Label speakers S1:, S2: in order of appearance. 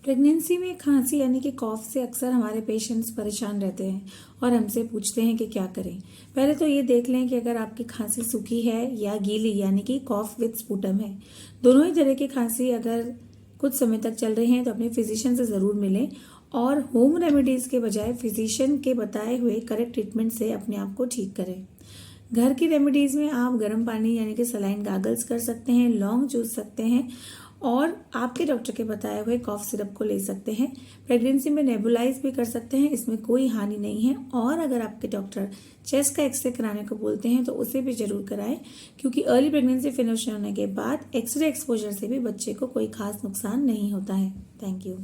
S1: Pregnancy में खांसी यानी कि कॉफ से अक्सर हमारे पेशेंट्स परेशान रहते हैं और हमसे पूछते हैं कि क्या करें। पहले तो ये देख लें कि अगर आपकी खांसी सूखी है या गीली यानी कि कॉफ विद स्पूटम है। दोनों ही तरह की खांसी अगर कुछ समय तक चल रही हैं तो अपने फिजिशियन से ज़रूर मिलें और होम रेमेडीज़ के बजाय फिजिशियन के बताए हुए करेक्ट ट्रीटमेंट से अपने आप को ठीक करें। घर की रेमेडीज़ में आप गर्म पानी यानी कि सलाइन गागल्स कर सकते हैं, लौंग चूस सकते हैं और आपके डॉक्टर के बताए हुए कॉफ सिरप को ले सकते हैं। प्रेगनेंसी में नेबुलाइज भी कर सकते हैं, इसमें कोई हानि नहीं है। और अगर आपके डॉक्टर चेस्ट का एक्सरे कराने को बोलते हैं तो उसे भी जरूर कराएं, क्योंकि अर्ली प्रेगनेंसी फिनिश होने के बाद एक्सरे एक्सपोजर से भी बच्चे को कोई खास नुकसान नहीं होता है। Thank you.